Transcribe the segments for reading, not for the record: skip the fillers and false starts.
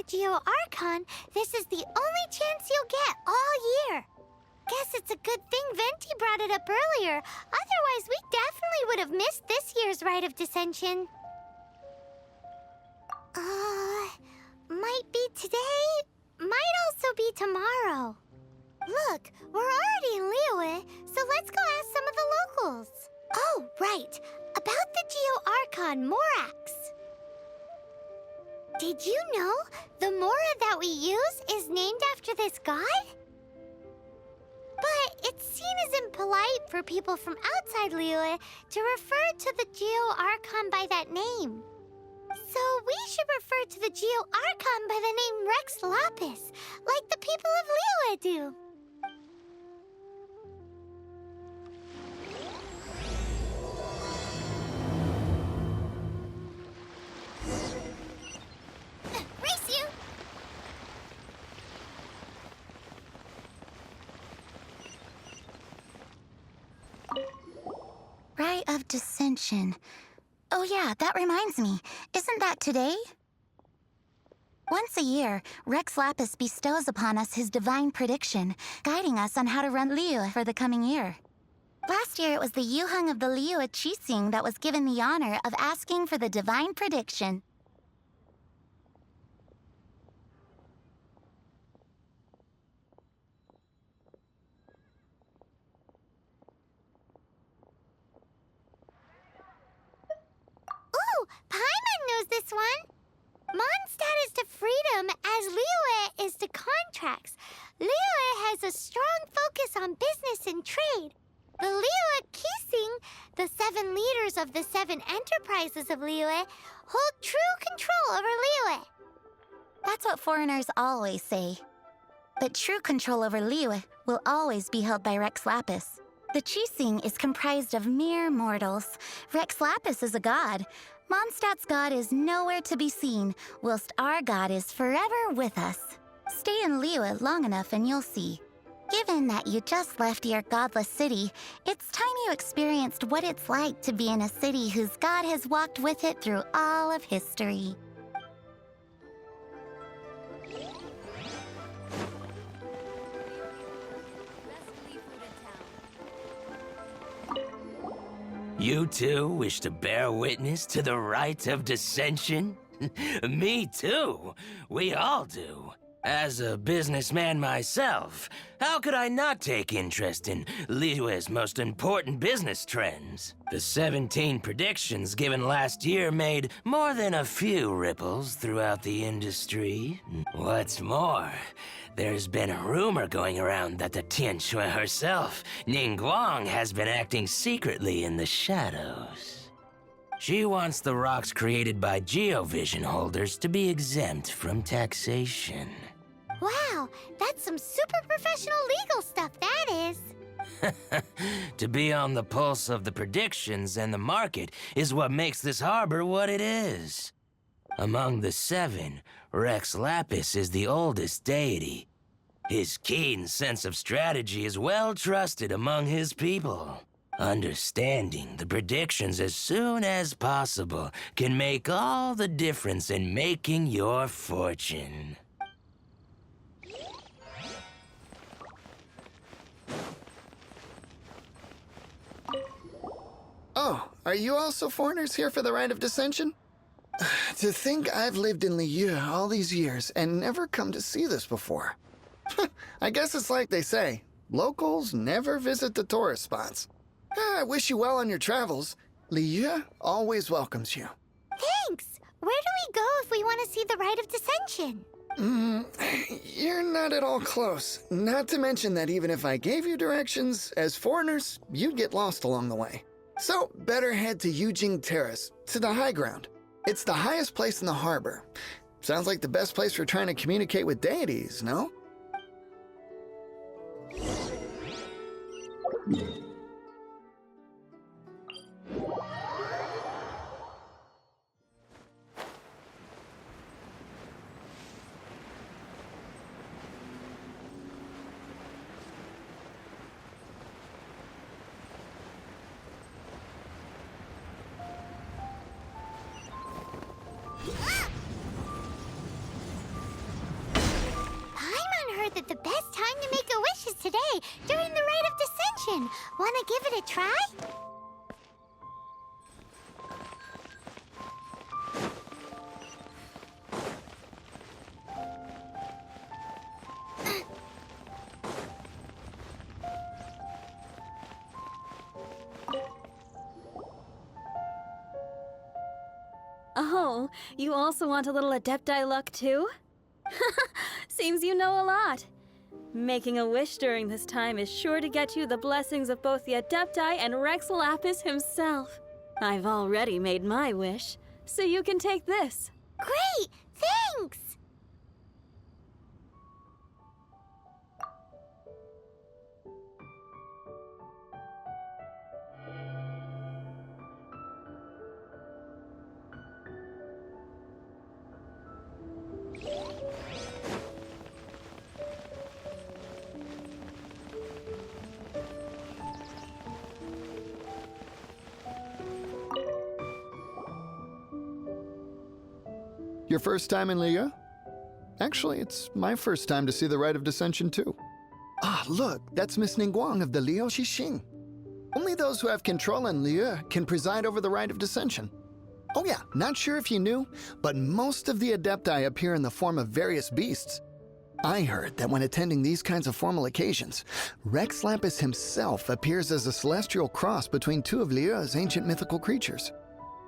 the Geo Archon, this is the only chance you'll get all year. Guess it's a good thing Venti brought it up earlier. Otherwise, we definitely would have missed this year's Rite of Dissension. Might be today, might also be tomorrow. Look, we're already in Liyue, so let's go ask some of the locals. Oh, right. About the Geo Archon Morax. Did you know the Mora that we use is named after this god? But it's seen as impolite for people from outside Liyue to refer to the Geo Archon by that name. So we should refer to the Geo Archon by the name Rex Lapis, like the people of Liyue do. Race you! Rite of Dissension. Oh yeah, that reminds me. Isn't that today? Once a year, Rex Lapis bestows upon us his divine prediction, guiding us on how to run Liyue for the coming year. Last year, it was the Yuheng of the Liyue Qixing that was given the honor of asking for the divine prediction. Ooh, Paimon knows this one. Mondstadt is to freedom as Liyue is to contracts. Liyue has a strong focus on business and trade. The Liyue Qixing, the 7 leaders of the 7 enterprises of Liyue, hold true control over Liyue. That's what foreigners always say. But true control over Liyue will always be held by Rex Lapis. The Qixing is comprised of mere mortals. Rex Lapis is a god. Mondstadt's god is nowhere to be seen, whilst our god is forever with us. Stay in Liyue long enough and you'll see. Given that you just left your godless city, it's time you experienced what it's like to be in a city whose god has walked with it through all of history. You too wish to bear witness to the Rite of Dissension? Me too. We all do. As a businessman myself, how could I not take interest in Liyue's most important business trends? The 17 predictions given last year made more than a few ripples throughout the industry. What's more, there's been a rumor going around that the Tianxue herself, Ningguang, has been acting secretly in the shadows. She wants the rocks created by Geovision holders to be exempt from taxation. Wow, that's some super professional legal stuff, that is. To be on the pulse of the predictions and the market is what makes this harbor what it is. Among the 7, Rex Lapis is the oldest deity. His keen sense of strategy is well trusted among his people. Understanding the predictions as soon as possible can make all the difference in making your fortune. Oh, are you also foreigners here for the Rite of Dissension? To think I've lived in Liyue all these years and never come to see this before. I guess it's like they say, locals never visit the tourist spots. I wish you well on your travels. Liyue always welcomes you. Thanks! Where do we go if we want to see the Rite of Dissension? You're not at all close. Not to mention that even if I gave you directions, as foreigners, you'd get lost along the way. So, better head to Yujing Terrace, to the high ground. It's the highest place in the harbor. Sounds like the best place for trying to communicate with deities, no? today during the Rite of Dissension. Wanna give it a try? Oh, you also want a little Adepti luck too? Seems you know a lot. Making a wish during this time is sure to get you the blessings of both the Adepti and Rex Lapis himself. I've already made my wish, so you can take this. Great! Thanks! Your first time in Liyue? Actually, it's my first time to see the Rite of Dissension, too. Ah, look, that's Miss Ningguang of the Liu Xixing. Only those who have control in Liyue can preside over the Rite of Dissension. Oh yeah, not sure if you knew, but most of the Adepti appear in the form of various beasts. I heard that when attending these kinds of formal occasions, Rex Lapis himself appears as a celestial cross between two of Liyue's ancient mythical creatures.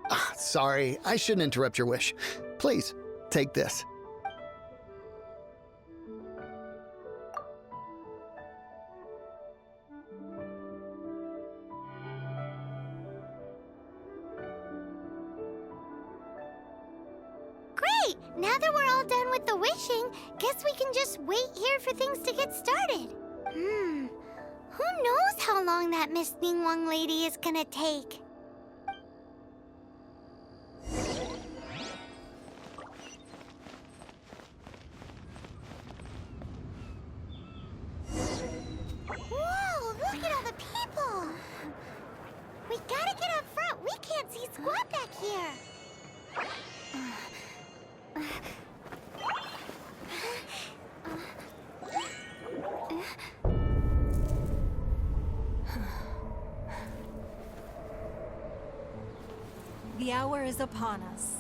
Ah, sorry, I shouldn't interrupt your wish. Please, take this. Great! Now that we're all done with the wishing, guess we can just wait here for things to get started. Who knows how long that Miss Ningguang lady is gonna take? Whoa, look at all the people! We gotta get up front. We can't see squat back here. The hour is upon us.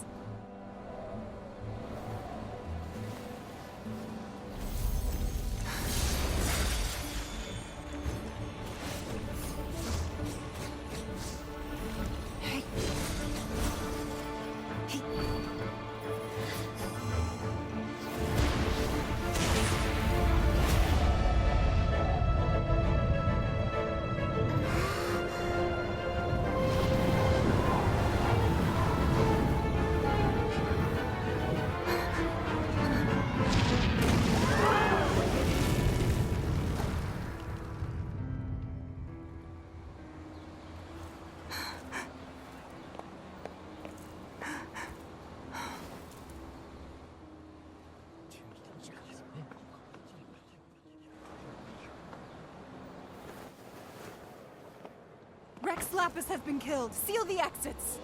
Rex Lapis has been killed. Seal the exits.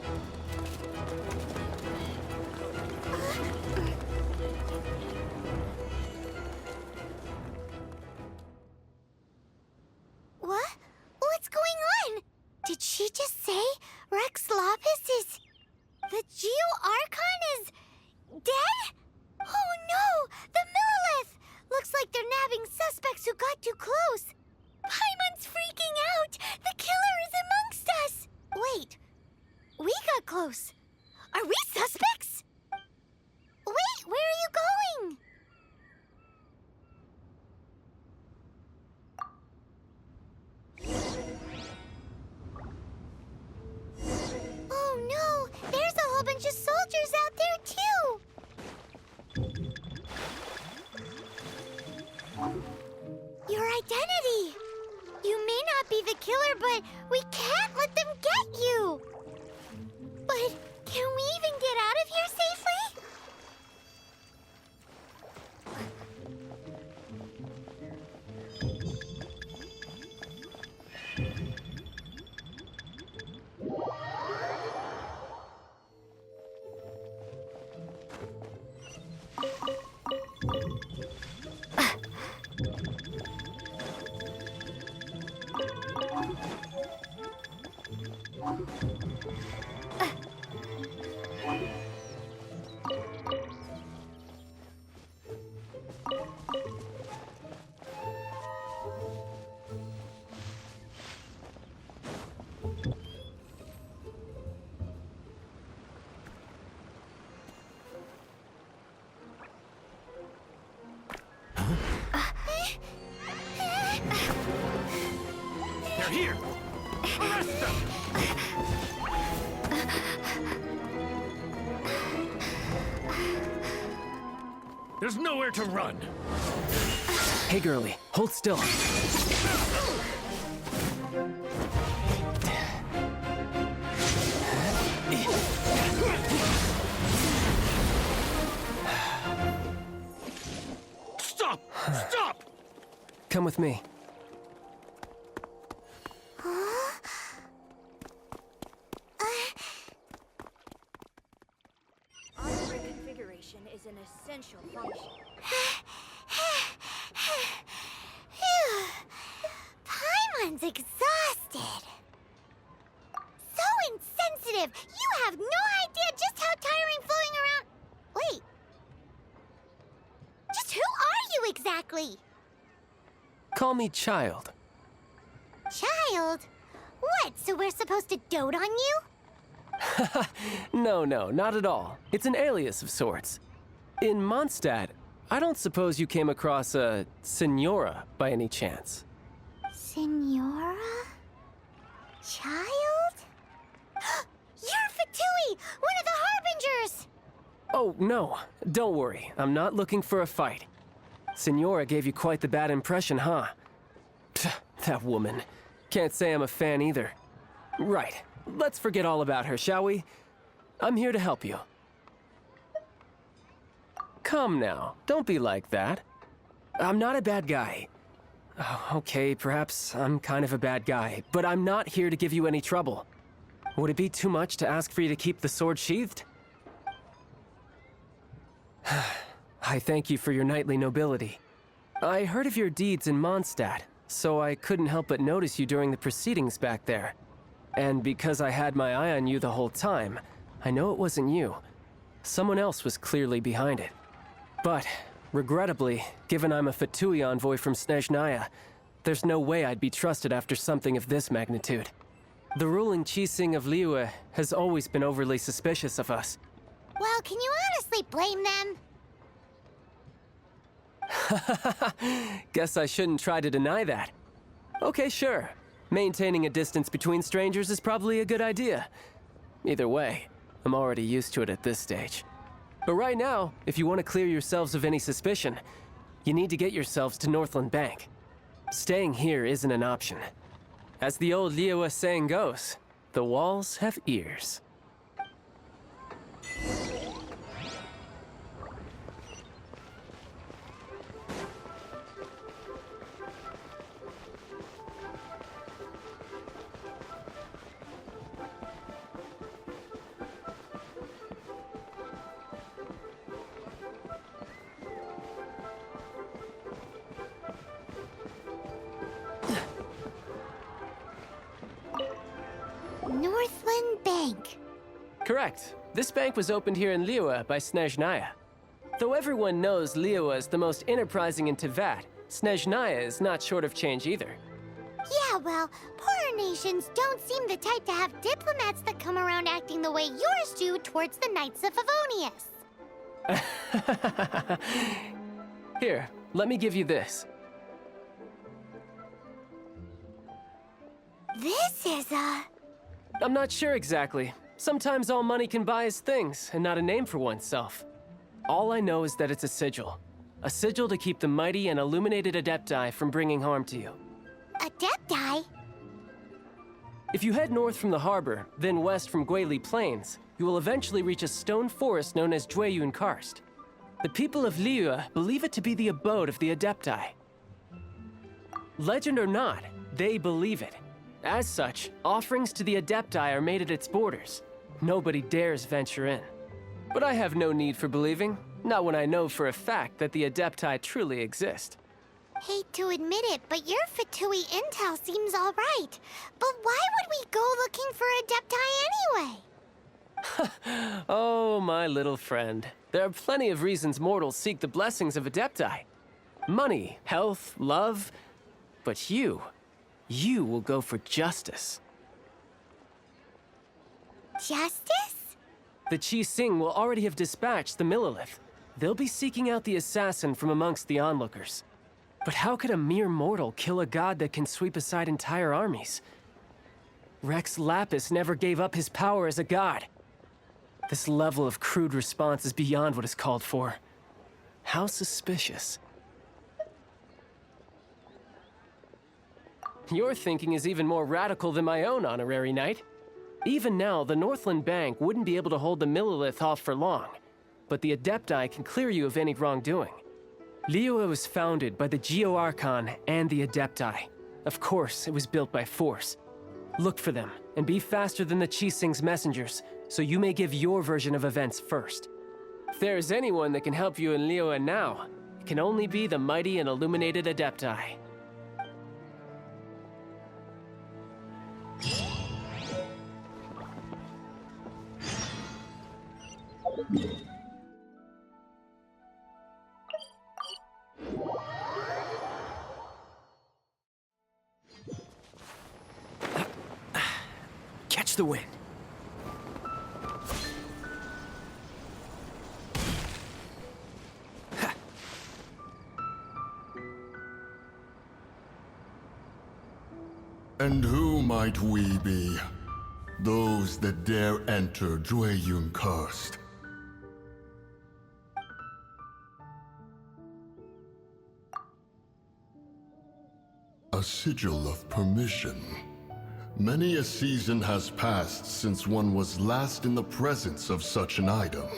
What? What's going on? Did she just say Rex Lapis is... the Geo-Archon is... dead? Oh no! The Millilith! Looks like they're nabbing suspects who got too close. Paimon's freaking out! The killer is amongst us! Wait, we got close. Are we suspects? Wait, where are you going? Oh no, there's a whole bunch of soldiers out there too! Your identity! You may not be the killer, but we can't let them get you! But can we even get out of here safely? They're here! Arrest them! There's nowhere to run! Hey, girlie, hold still. Stop! Stop! Come with me. Armor configuration is an essential function. Phew. Paimon's exhausted. So insensitive. You have no idea just how tiring floating around. Wait. Just who are you exactly? Call me Child. Child? What, so we're supposed to dote on you? No, not at all. It's an alias of sorts. In Mondstadt, I don't suppose you came across a Senora by any chance. Senora? Child? You're Fatui, one of the Harbingers! Oh, no. Don't worry. I'm not looking for a fight. Senora gave you quite the bad impression, huh? Pfft, that woman. Can't say I'm a fan either. Right. Let's forget all about her, shall we? I'm here to help you. Come now. Don't be like that. I'm not a bad guy. Oh, okay, perhaps I'm kind of a bad guy, but I'm not here to give you any trouble. Would it be too much to ask for you to keep the sword sheathed? I thank you for your knightly nobility. I heard of your deeds in Mondstadt, so I couldn't help but notice you during the proceedings back there. And because I had my eye on you the whole time, I know it wasn't you. Someone else was clearly behind it. But, regrettably, given I'm a Fatui envoy from Snezhnaya, there's no way I'd be trusted after something of this magnitude. The ruling Qixing of Liyue has always been overly suspicious of us. Well, can you honestly blame them? Guess I shouldn't try to deny that. Okay, sure. Maintaining a distance between strangers is probably a good idea. Either way, I'm already used to it at this stage. But right now, if you want to clear yourselves of any suspicion, you need to get yourselves to Northland Bank. Staying here isn't an option. As the old Liyue saying goes, the walls have ears. Northland Bank. Correct. This bank was opened here in Liyue by Snezhnaya. Though everyone knows Liyue is the most enterprising in Teyvat, Snezhnaya is not short of change either. Yeah, well, poorer nations don't seem the type to have diplomats that come around acting the way yours do towards the Knights of Favonius. Here, let me give you this. This is a... I'm not sure exactly. Sometimes all money can buy is things, and not a name for oneself. All I know is that it's a sigil. A sigil to keep the mighty and illuminated Adepti from bringing harm to you. Adepti? If you head north from the harbor, then west from Guili Plains, you will eventually reach a stone forest known as Jueyun Karst. The people of Liyue believe it to be the abode of the Adepti. Legend or not, they believe it. As such, offerings to the Adepti are made at its borders. Nobody dares venture in. But I have no need for believing, not when I know for a fact that the Adepti truly exist. Hate to admit it, but your Fatui intel seems all right. But why would we go looking for Adepti anyway? Oh, my little friend. There are plenty of reasons mortals seek the blessings of Adepti. Money, health, love. But you will go for justice. Justice? The Qi Sing will already have dispatched the Millilith. They'll be seeking out the assassin from amongst the onlookers. But how could a mere mortal kill a god that can sweep aside entire armies? Rex Lapis never gave up his power as a god. This level of crude response is beyond what is called for. How suspicious. Your thinking is even more radical than my own, Honorary Knight. Even now, the Northland Bank wouldn't be able to hold the Millilith off for long, but the Adepti can clear you of any wrongdoing. Liyue was founded by the Geo-Archon and the Adepti. Of course, it was built by force. Look for them, and be faster than the Qi Sing's messengers, so you may give your version of events first. If there is anyone that can help you in Liyue now, it can only be the mighty and illuminated Adepti. Catch the wind. And who might we be? Those that dare enter Jueyun Cursed. A sigil of permission. Many a season has passed since one was last in the presence of such an item.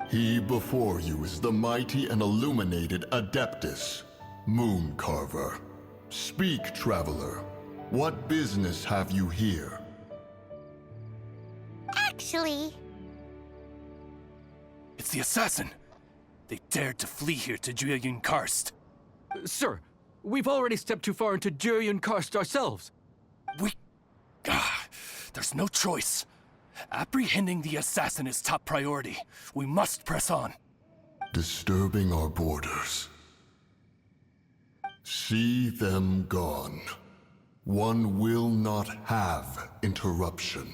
He before you is the mighty and illuminated Adeptus, Moon Carver. Speak, traveler. What business have you here? Actually, It's the assassin. They dared to flee here to Jueyun Karst. Sir, we've already stepped too far into Jueyun Karst ourselves. There's no choice. Apprehending the assassin is top priority. We must press on. Disturbing our borders. See them gone. One will not have interruption.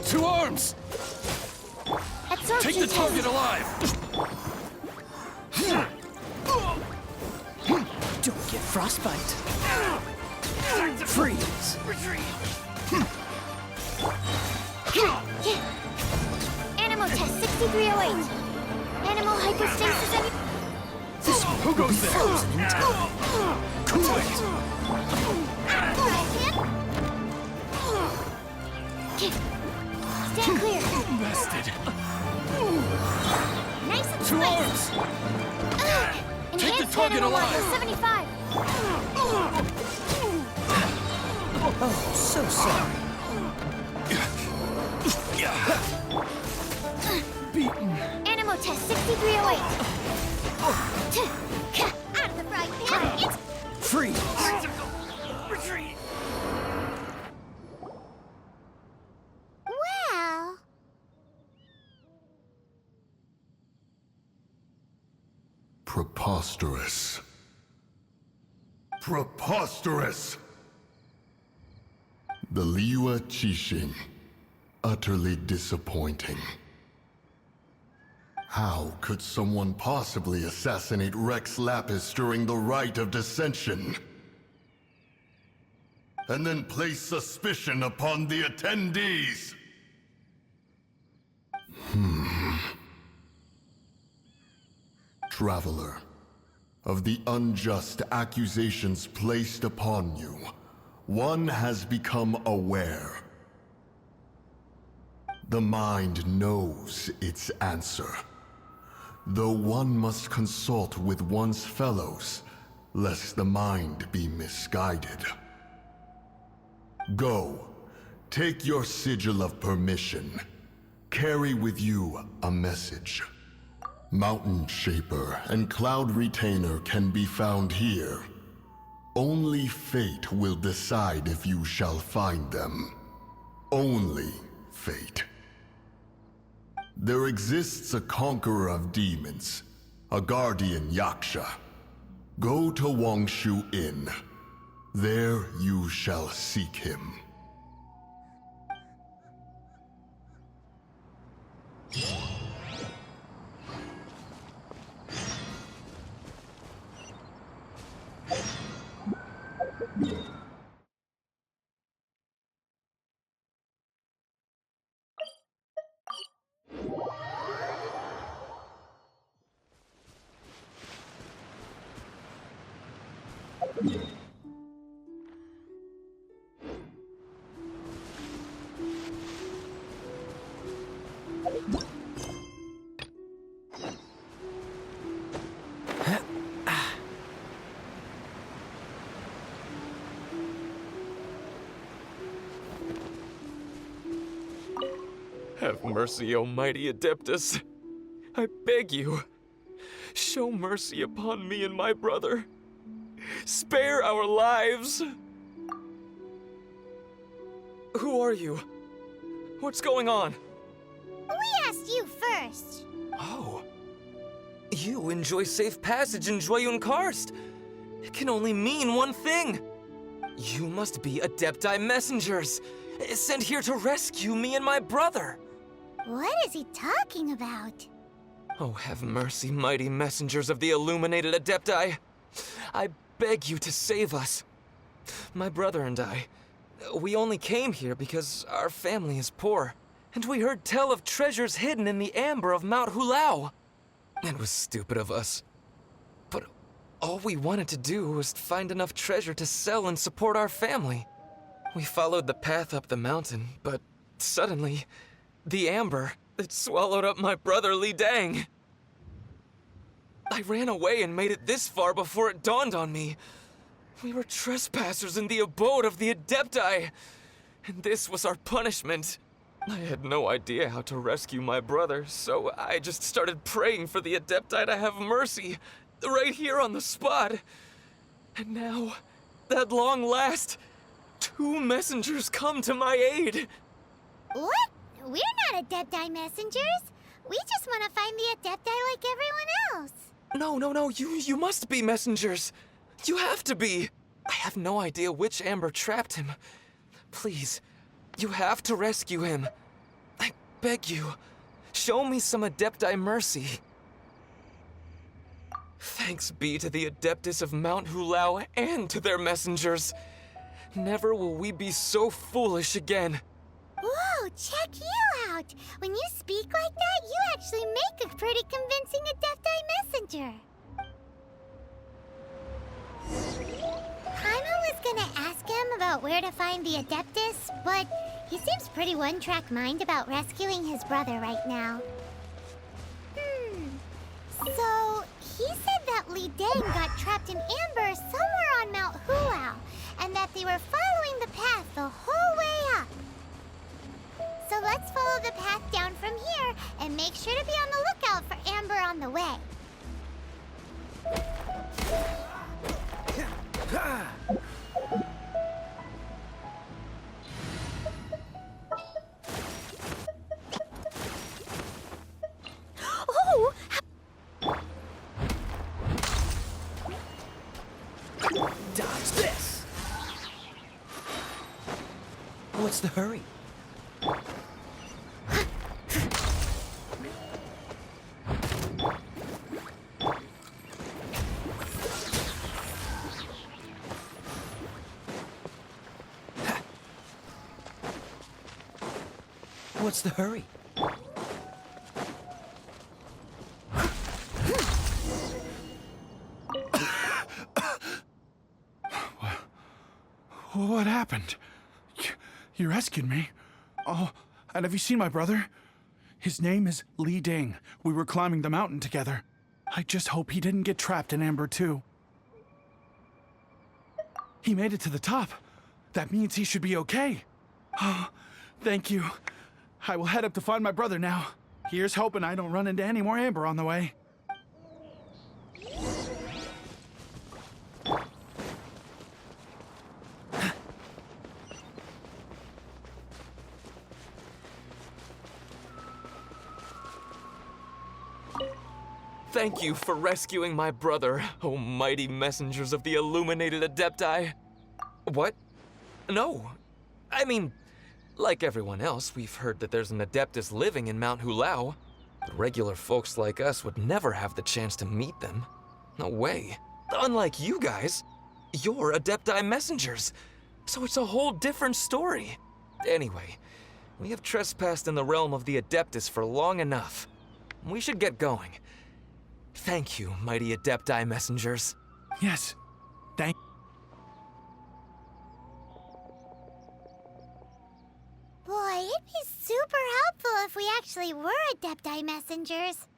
To arms! Take the target alive! Don't get frostbite. Freeze. Animal test 6308. Animal hypostasis and... Who goes there? Cool it! Stand clear. Bested. Nice and To slice. arms! Take the Enhanced target animal alive. level 75. Oh, so sorry. Beaten. Animal test 6308. Out of the frying pan. It's... Freeze. Retreat. Well... Preposterous. Preposterous! The Liyue Qixing. Utterly disappointing. How could someone possibly assassinate Rex Lapis during the rite of dissension? And then place suspicion upon the attendees? Traveler, of the unjust accusations placed upon you, one has become aware. The mind knows its answer, though one must consult with one's fellows, lest the mind be misguided. Go, take your sigil of permission. Carry with you a message. Mountain Shaper and Cloud Retainer can be found here. Only fate will decide if you shall find them. Only fate. There exists a conqueror of demons, a guardian Yaksha. Go to Wangshu Inn. There you shall seek him. Have mercy, O mighty Adeptus. I beg you, show mercy upon me and my brother. Spare our lives. Who are you? What's going on? We asked you first. Oh. You enjoy safe passage in Jueyun Karst. It can only mean one thing. You must be Adepti messengers, sent here to rescue me and my brother. What is he talking about? Oh, have mercy, mighty messengers of the illuminated Adepti. I beg you to save us. My brother and I, we only came here because our family is poor, and we heard tell of treasures hidden in the amber of Mount Hulao. It was stupid of us. But all we wanted to do was find enough treasure to sell and support our family. We followed the path up the mountain, but suddenly, the amber, it swallowed up my brother Li Dang. I ran away and made it this far before it dawned on me. We were trespassers in the abode of the Adepti, and this was our punishment. I had no idea how to rescue my brother, so I just started praying for the Adepti to have mercy, right here on the spot. And now, at long last, 2 messengers come to my aid. What? We're not Adepti messengers. We just want to find the Adepti like everyone else. No, you must be messengers. You have to be. I have no idea which amber trapped him. Please, you have to rescue him. I beg you, show me some Adepti mercy. Thanks be to the Adeptus of Mount Hulao and to their messengers. Never will we be so foolish again. Whoa, check you out! When you speak like that, you actually make a pretty convincing Adepti messenger. Paimon was gonna ask him about where to find the Adeptus, but he seems pretty one-track mind about rescuing his brother right now. So, he said that Li Dang got trapped in amber somewhere on Mount Hulao, and that they were following the path the whole way up. So let's follow the path down from here and make sure to be on the lookout for amber on the way. Oh! Dodge this! What's the hurry? What's the hurry? What happened? You rescued me. Oh, and have you seen my brother? His name is Li Dang. We were climbing the mountain together. I just hope he didn't get trapped in amber too. He made it to the top. That means he should be okay. Oh, thank you. I will head up to find my brother now. Here's hoping I don't run into any more amber on the way. Thank you for rescuing my brother, oh mighty messengers of the illuminated Adepti. What? No. I mean, like everyone else, we've heard that there's an Adeptus living in Mount Hulao. But regular folks like us would never have the chance to meet them. No way. Unlike you guys, you're Adepti messengers. So it's a whole different story. Anyway, we have trespassed in the realm of the Adeptus for long enough. We should get going. Thank you, mighty Adepti messengers. Yes. Thank. Boy, it'd be super helpful if we actually were Adepti messengers.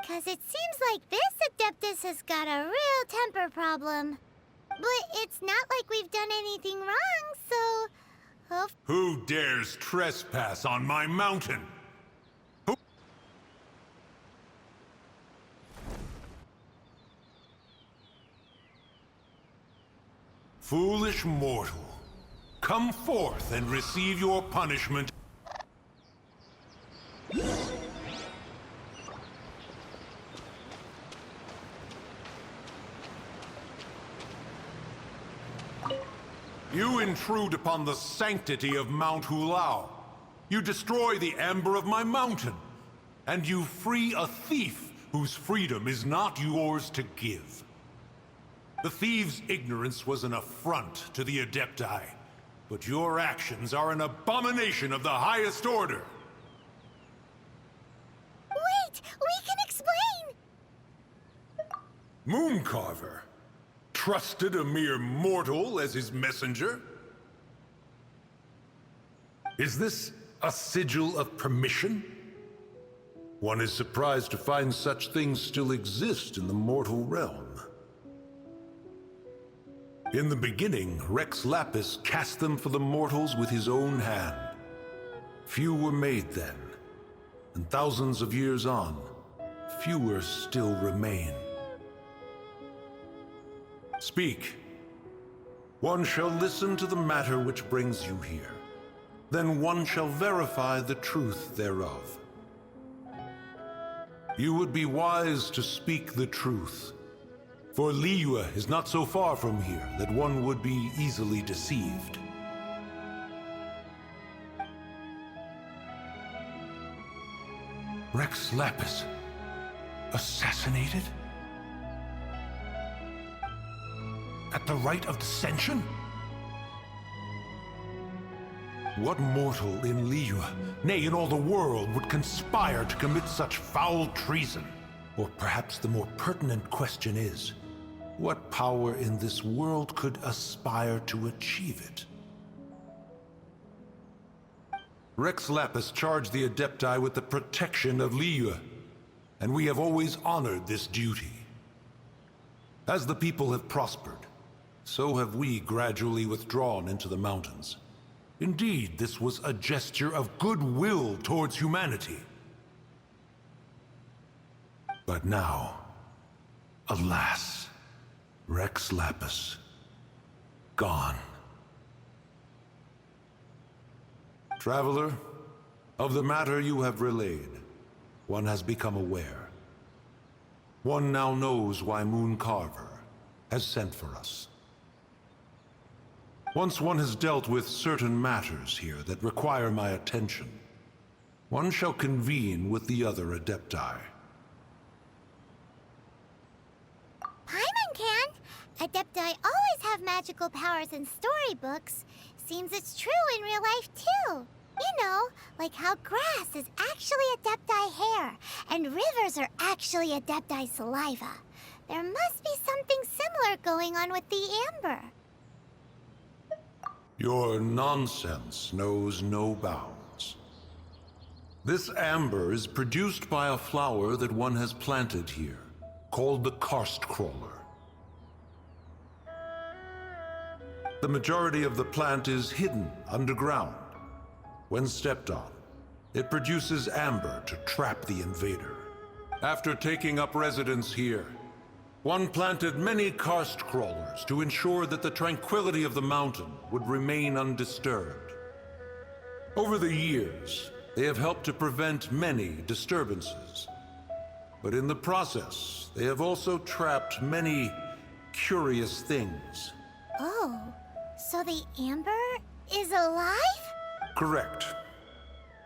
'Cause it seems like this Adeptus has got a real temper problem. But it's not like we've done anything wrong, so... Who dares trespass on my mountain? Foolish mortal, come forth and receive your punishment. You intrude upon the sanctity of Mount Hulao. You destroy the amber of my mountain. And you free a thief whose freedom is not yours to give. The thief's ignorance was an affront to the Adepti, but your actions are an abomination of the highest order. Wait! We can explain! Mooncarver trusted a mere mortal as his messenger? Is this a sigil of permission? One is surprised to find such things still exist in the mortal realm. In the beginning, Rex Lapis cast them for the mortals with his own hand. Few were made then, and thousands of years on, fewer still remain. Speak. One shall listen to the matter which brings you here. Then one shall verify the truth thereof. You would be wise to speak the truth. For Liyue is not so far from here that one would be easily deceived. Rex Lapis assassinated? At the rite of dissension? What mortal in Liyue, nay, in all the world, would conspire to commit such foul treason? Or perhaps the more pertinent question is, what power in this world could aspire to achieve it? Rex Lapis charged the Adepti with the protection of Liyue, and we have always honored this duty. As the people have prospered, so have we gradually withdrawn into the mountains. Indeed, this was a gesture of goodwill towards humanity. But now, alas, Rex Lapis, gone. Traveler, of the matter you have relayed, one has become aware. One now knows why Mooncarver has sent for us. Once one has dealt with certain matters here that require my attention, one shall convene with the other Adepti. Paimon can! Adepti always have magical powers in storybooks. Seems it's true in real life, too. You know, like how grass is actually Adepti hair, and rivers are actually Adepti saliva. There must be something similar going on with the amber. Your nonsense knows no bounds. This amber is produced by a flower that one has planted here, called the karst crawler. The majority of the plant is hidden underground. When stepped on, it produces amber to trap the invader. After taking up residence here, one planted many karst crawlers to ensure that the tranquility of the mountain would remain undisturbed. Over the years, they have helped to prevent many disturbances. But in the process, they have also trapped many curious things. Oh, so the Amber is alive? Correct.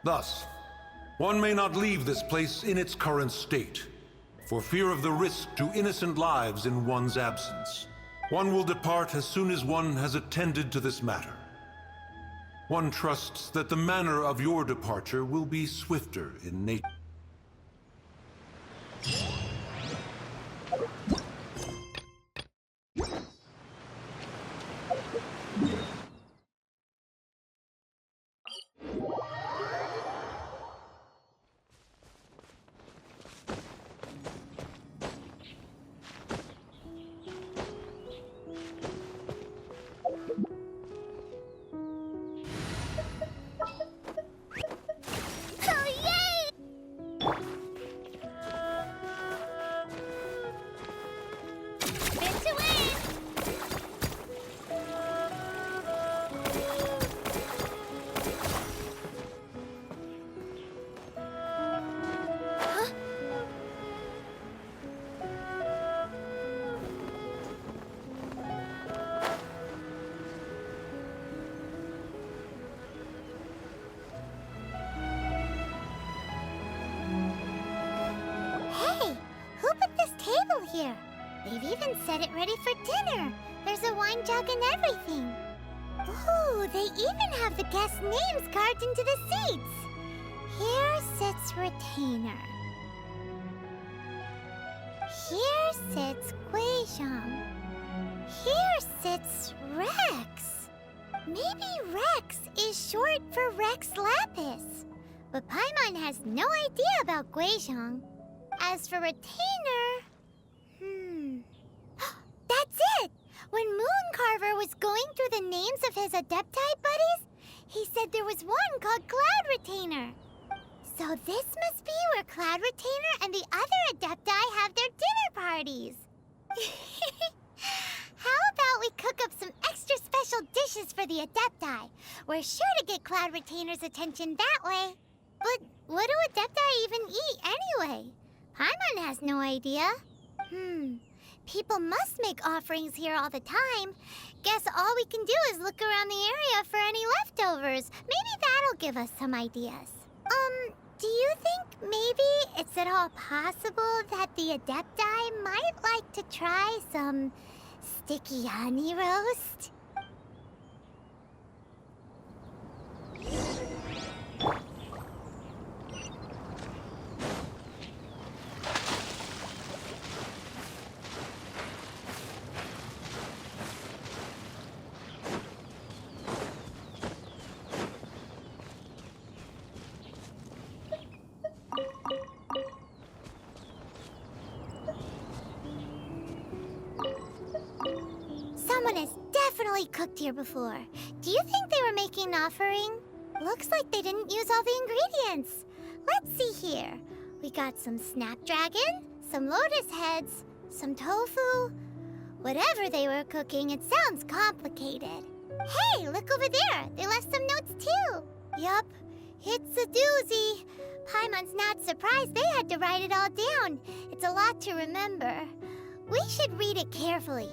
Thus, one may not leave this place in its current state, for fear of the risk to innocent lives in one's absence. One will depart as soon as one has attended to this matter. One trusts that the manner of your departure will be swifter in nature. Here. They've even set it ready for dinner. There's a wine jug and everything. Ooh, they even have the guest names carved into the seats. Here sits Retainer. Here sits Guizhong. Here sits Rex. Maybe Rex is short for Rex Lapis. But Paimon has no idea about Guizhong. As for Retainer... That's it! When Mooncarver was going through the names of his Adepti buddies, he said there was one called Cloud Retainer. So this must be where Cloud Retainer and the other Adepti have their dinner parties. How about we cook up some extra special dishes for the Adepti? We're sure to get Cloud Retainer's attention that way. But what do Adepti even eat anyway? Paimon has no idea. People must make offerings here all the time. Guess all we can do is look around the area for any leftovers. Maybe that'll give us some ideas. Do you think maybe it's at all possible that the Adepti might like to try some sticky honey roast? Someone has definitely cooked here before. Do you think they were making an offering? Looks like they didn't use all the ingredients. Let's see here. We got some snapdragon, some lotus heads, some tofu. Whatever they were cooking, it sounds complicated. Hey, look over there. They left some notes too. Yup, it's a doozy. Paimon's not surprised they had to write it all down. It's a lot to remember. We should read it carefully.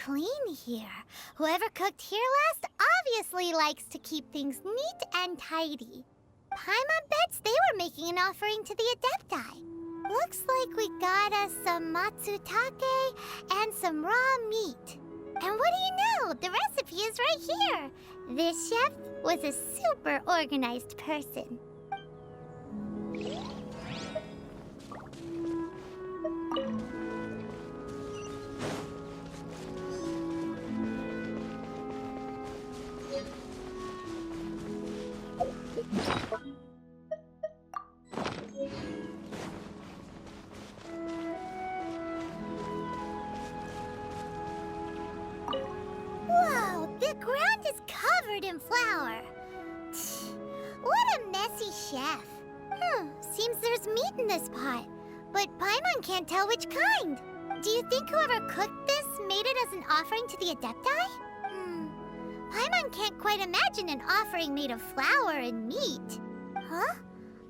clean here. Whoever cooked here last obviously likes to keep things neat and tidy. Paimon bets they were making an offering to the Adepti. Looks like we got us some matsutake and some raw meat. And what do you know? The recipe is right here. This chef was a super organized person. Whoa, the ground is covered in flour. What a messy chef. Seems there's meat in this pot, but Paimon can't tell which kind. Do you think whoever cooked this made it as an offering to the Adepti? Paimon can't quite imagine an offering made of flour and meat. Huh?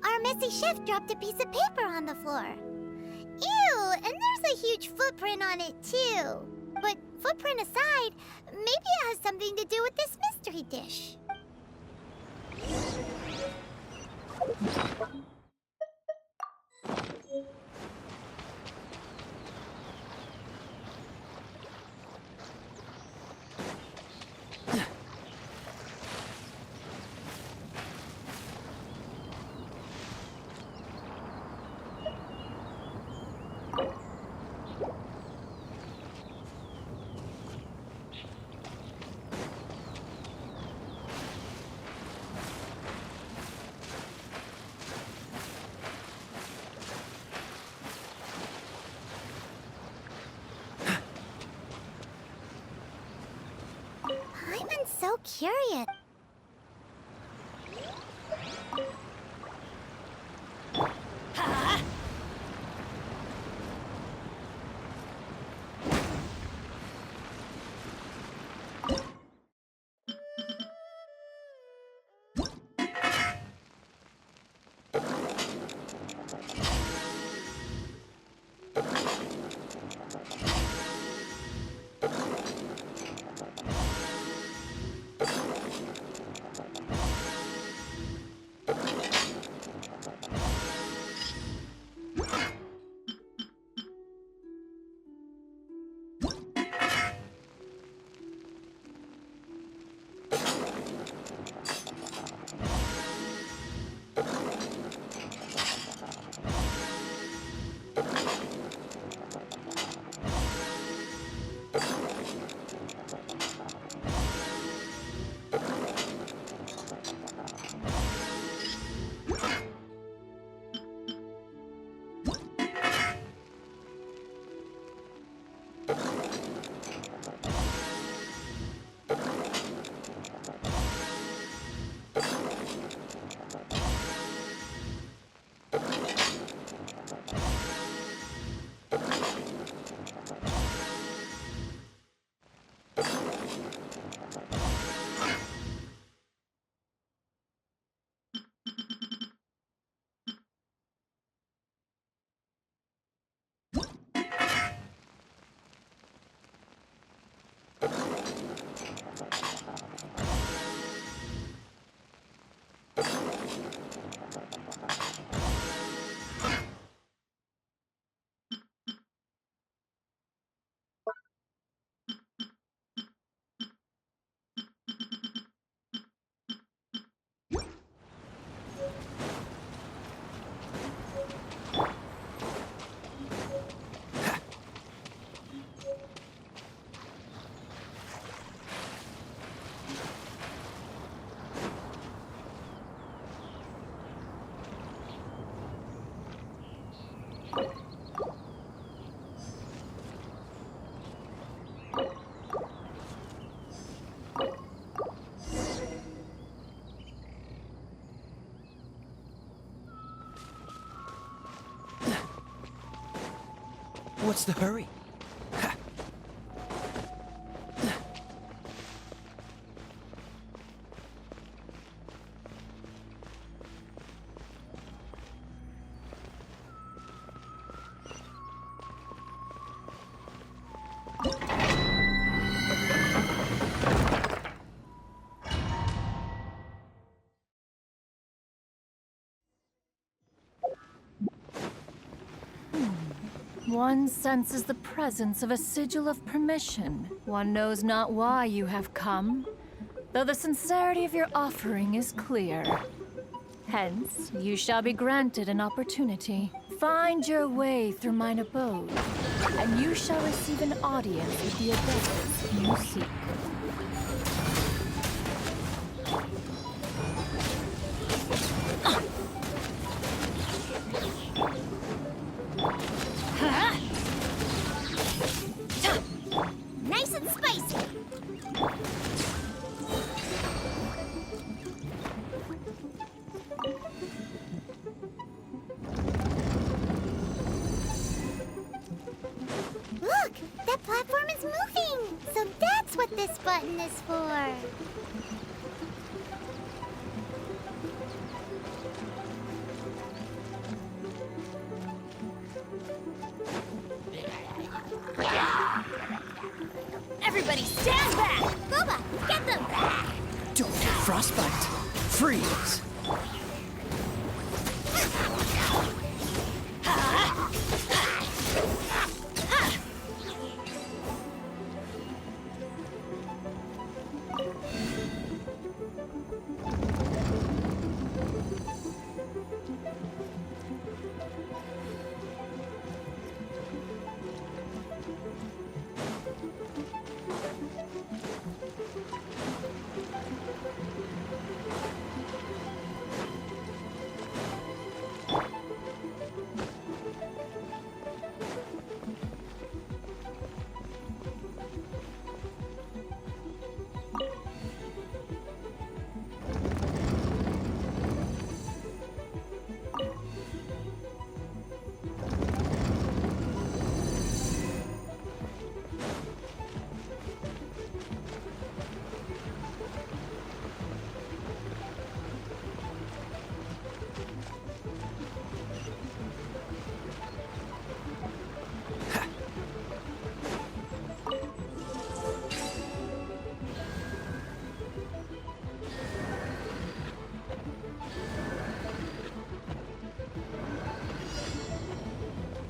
Our messy chef dropped a piece of paper on the floor. Ew, and there's a huge footprint on it too. But footprint aside, maybe it has something to do with this mystery dish. Paimon's so curious. What's the hurry? One senses the presence of a sigil of permission. One knows not why you have come, though the sincerity of your offering is clear. Hence, you shall be granted an opportunity. Find your way through mine abode, and you shall receive an audience with the adepts you seek. Nice and spicy. Look, that platform is moving. So that's what this button is for. Everybody stand back! Boba, get them! Don't get frostbite. Freeze.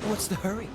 What's the hurry?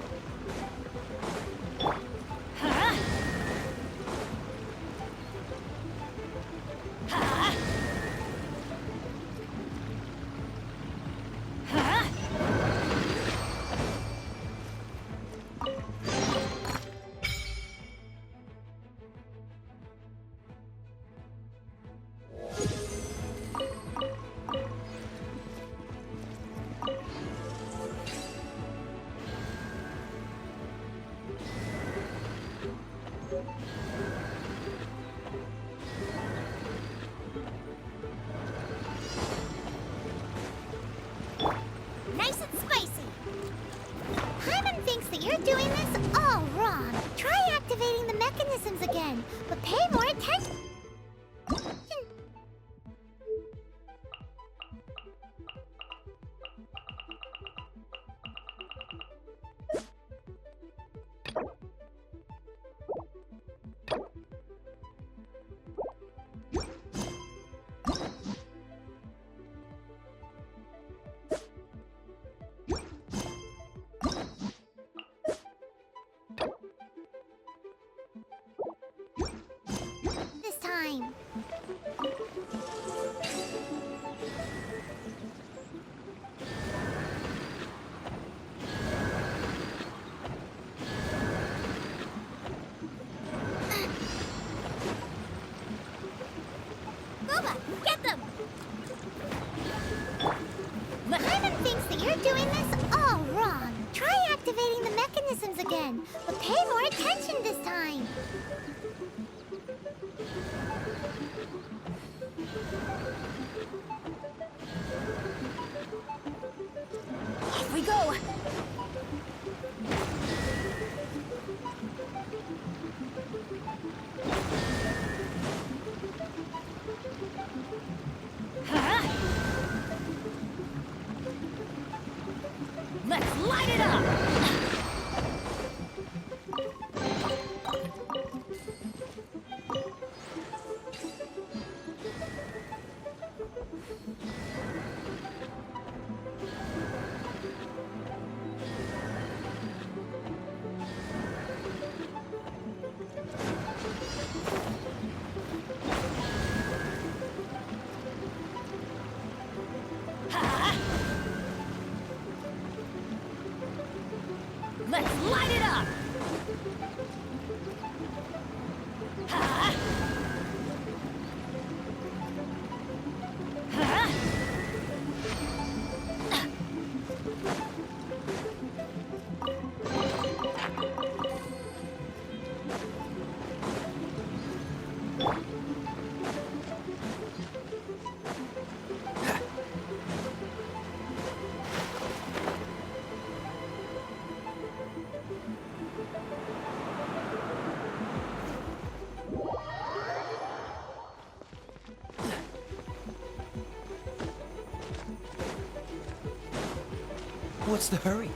What's the hurry?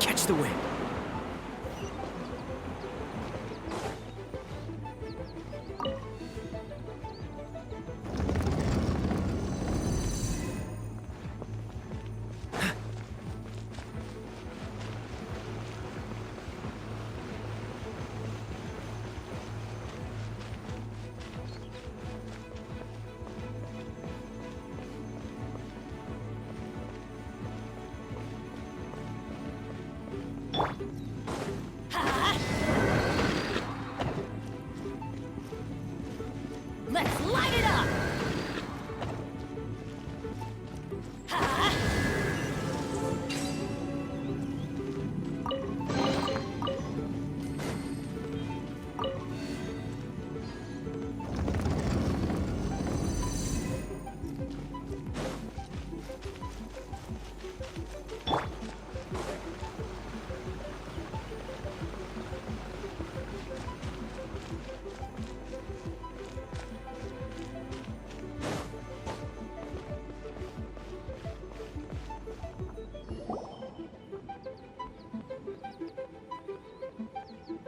Catch the wind. Let's light it up!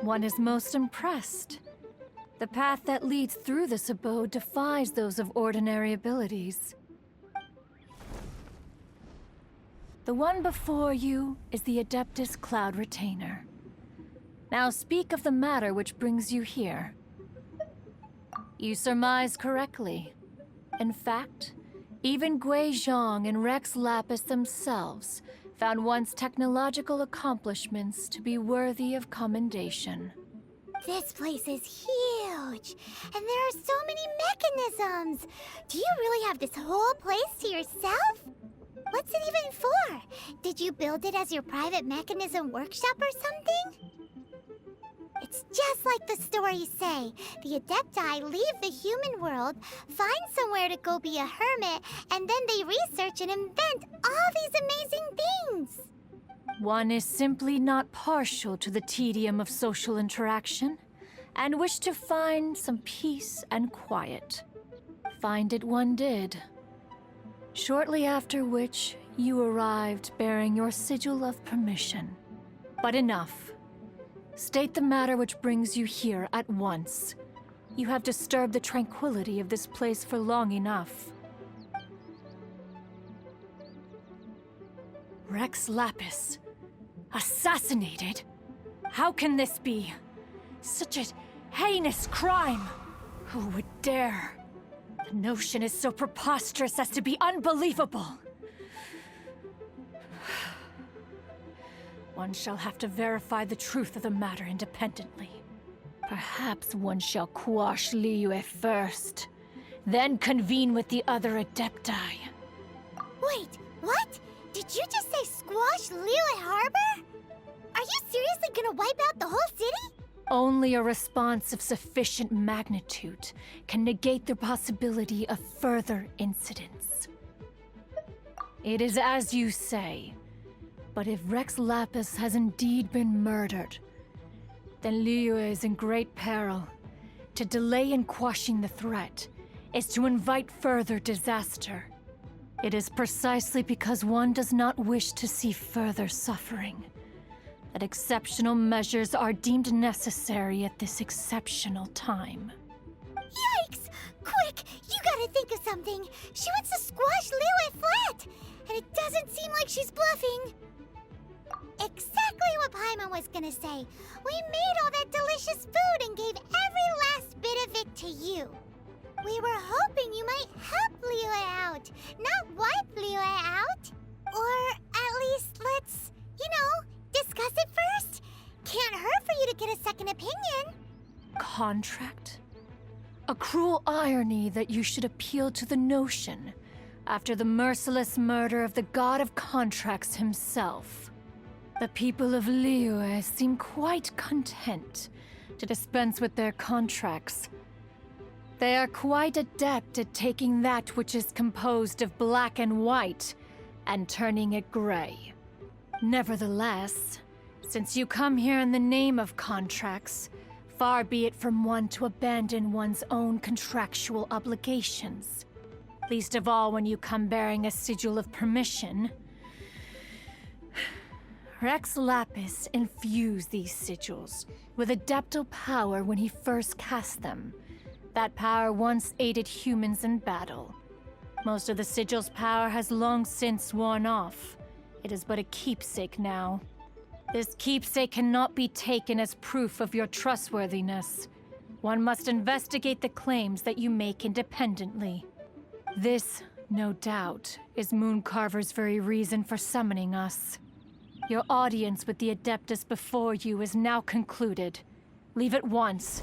One is most impressed. The path that leads through this abode defies those of ordinary abilities. The one before you is the Adeptus Cloud Retainer. Now speak of the matter which brings you here. You surmise correctly. In fact, even Gui Zhang and Rex Lapis themselves found one's technological accomplishments to be worthy of commendation. This place is huge, and there are so many mechanisms. Do you really have this whole place to yourself? What's it even for? Did you build it as your private mechanism workshop or something? It's just like the stories say. The Adepti leave the human world, find somewhere to go be a hermit, and then they research and invent all these amazing things. One is simply not partial to the tedium of social interaction, and wished to find some peace and quiet. Find it one did. Shortly after which, you arrived bearing your sigil of permission. But enough. State the matter which brings you here at once. You have disturbed the tranquility of this place for long enough. Rex Lapis. Assassinated? How can this be? Such a heinous crime! Who would dare? The notion is so preposterous as to be unbelievable. One shall have to verify the truth of the matter independently. Perhaps one shall quash Liyue first, then convene with the other Adepti. Wait, what? Did you just say squash Liyue Harbor? Are you seriously gonna wipe out the whole city? Only a response of sufficient magnitude can negate the possibility of further incidents. It is as you say. But if Rex Lapis has indeed been murdered, then Liyue is in great peril. To delay in quashing the threat is to invite further disaster. It is precisely because one does not wish to see further suffering that exceptional measures are deemed necessary at this exceptional time. Yikes! Quick, you gotta think of something. She wants to squash Liyue flat, and it doesn't seem like she's bluffing. exactly what Paimon was gonna say. We made all that delicious food and gave every last bit of it to you. We were hoping you might help Liyue out, not wipe Liyue out. Or at least let's, discuss it first. Can't hurt for you to get a second opinion. Contract? A cruel irony that you should appeal to the notion after the merciless murder of the god of contracts himself. The people of Liyue seem quite content to dispense with their contracts. They are quite adept at taking that which is composed of black and white and turning it gray. Nevertheless, since you come here in the name of contracts, far be it from one to abandon one's own contractual obligations. Least of all when you come bearing a sigil of permission. Rex Lapis infused these sigils with adeptal power when he first cast them. That power once aided humans in battle. Most of the sigil's power has long since worn off. It is but a keepsake now. This keepsake cannot be taken as proof of your trustworthiness. One must investigate the claims that you make independently. This, no doubt, is Mooncarver's very reason for summoning us. Your audience with the Adeptus before you is now concluded. Leave at once,